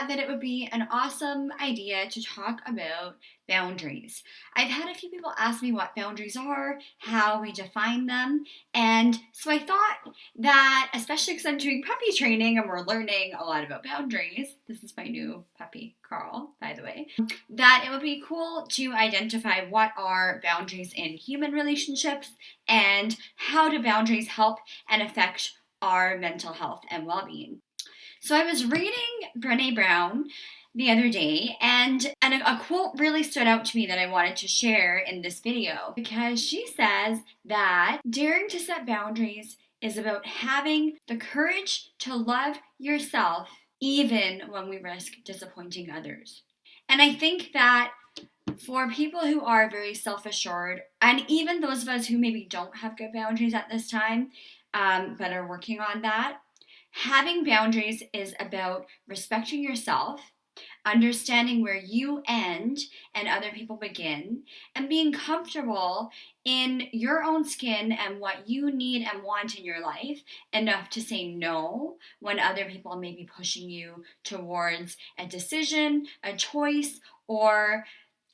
thought that it would be an awesome idea to talk about boundaries. I've had a few people ask me what boundaries are, how we define them, and so I thought that, especially because I'm doing puppy training and we're learning a lot about boundaries, this is my new puppy, Carl, by the way, that it would be cool to identify what are boundaries in human relationships and how do boundaries help and affect our mental health and well-being. So I was reading Brené Brown the other day, and a quote really stood out to me that I wanted to share in this video because she says that daring to set boundaries is about having the courage to love yourself even when we risk disappointing others. And I think that for people who are very self-assured, and even those of us who maybe don't have good boundaries at this time, but are working on that, having boundaries is about respecting yourself, understanding where you end and other people begin, and being comfortable in your own skin and what you need and want in your life enough to say no when other people may be pushing you towards a decision, a choice, or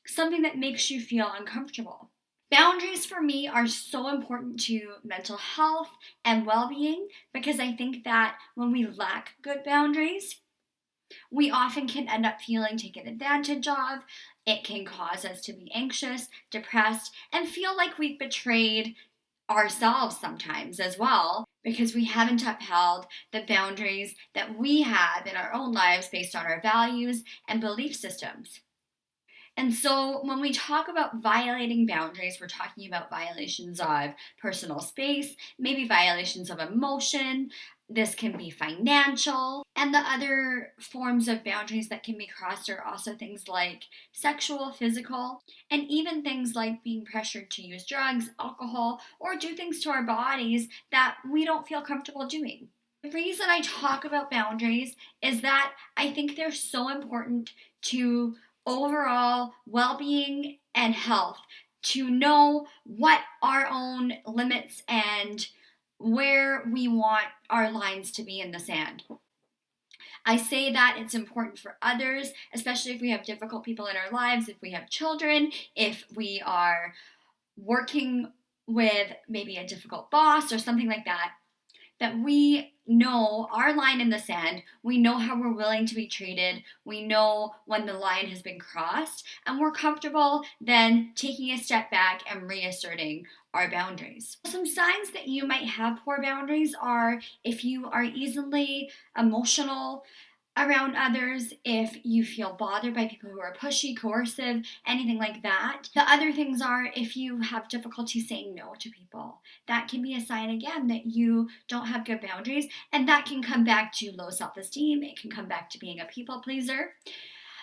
something that makes you feel uncomfortable. Boundaries for me are so important to mental health and well-being because I think that when we lack good boundaries, we often can end up feeling taken advantage of. It can cause us to be anxious, depressed, and feel like we've betrayed ourselves sometimes as well because we haven't upheld the boundaries that we have in our own lives based on our values and belief systems. And so when we talk about violating boundaries, we're talking about violations of personal space, maybe violations of emotion. This can be financial. And the other forms of boundaries that can be crossed are also things like sexual, physical, and even things like being pressured to use drugs, alcohol, or do things to our bodies that we don't feel comfortable doing. The reason I talk about boundaries is that I think they're so important to overall well-being and health, to know what our own limits and where we want our lines to be in the sand. I say that it's important for others, especially if we have difficult people in our lives, if we have children, if we are working with maybe a difficult boss or something like that, that we know our line in the sand, we know how we're willing to be treated, we know when the line has been crossed, and we're comfortable then taking a step back and reasserting our boundaries. Some signs that you might have poor boundaries are if you are easily emotional around others, if you feel bothered by people who are pushy, coercive, anything like that. The other things are if you have difficulty saying no to people. That can be a sign again that you don't have good boundaries, and that can come back to low self-esteem. It can come back to being a people pleaser.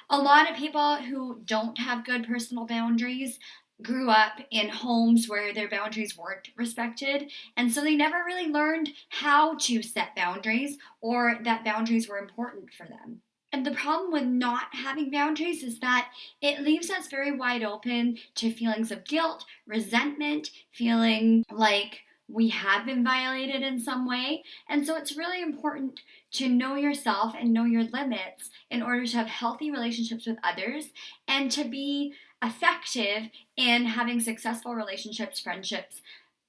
A lot of people who don't have good personal boundaries grew up in homes where their boundaries weren't respected, and so they never really learned how to set boundaries or that boundaries were important for them. And the problem with not having boundaries is that it leaves us very wide open to feelings of guilt, resentment, feeling like we have been violated in some way. And so it's really important to know yourself and know your limits in order to have healthy relationships with others and to be effective in having successful relationships, friendships,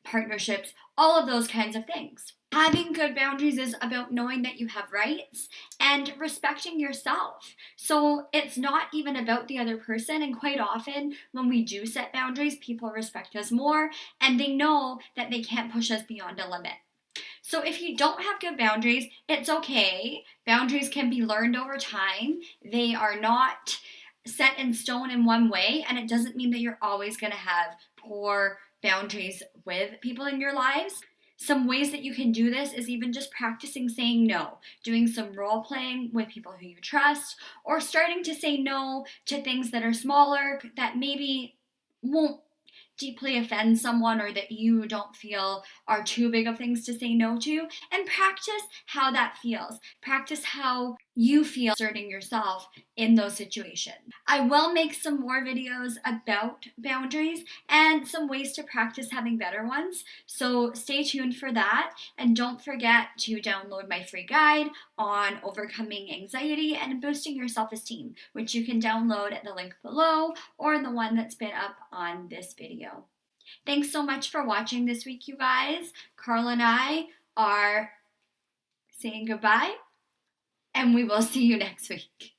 partnerships, all of those kinds of things. Having good boundaries is about knowing that you have rights and respecting yourself. So it's not even about the other person, and quite often when we do set boundaries, people respect us more and they know that they can't push us beyond a limit. So if you don't have good boundaries, it's okay. Boundaries can be learned over time. They are not set in stone in one way, and it doesn't mean that you're always going to have poor boundaries with people in your lives. Some ways that you can do this is even just practicing saying no, doing some role playing with people who you trust, or starting to say no to things that are smaller that maybe won't deeply offend someone or that you don't feel are too big of things to say no to, and practice how that feels. Practice how you feel asserting yourself in those situations. I will make some more videos about boundaries and some ways to practice having better ones, so stay tuned for that. And don't forget to download my free guide on overcoming anxiety and boosting your self-esteem, which you can download at the link below or the one that's been up on this video. Thanks so much for watching this week, you guys. Carl and I are saying goodbye, and we will see you next week.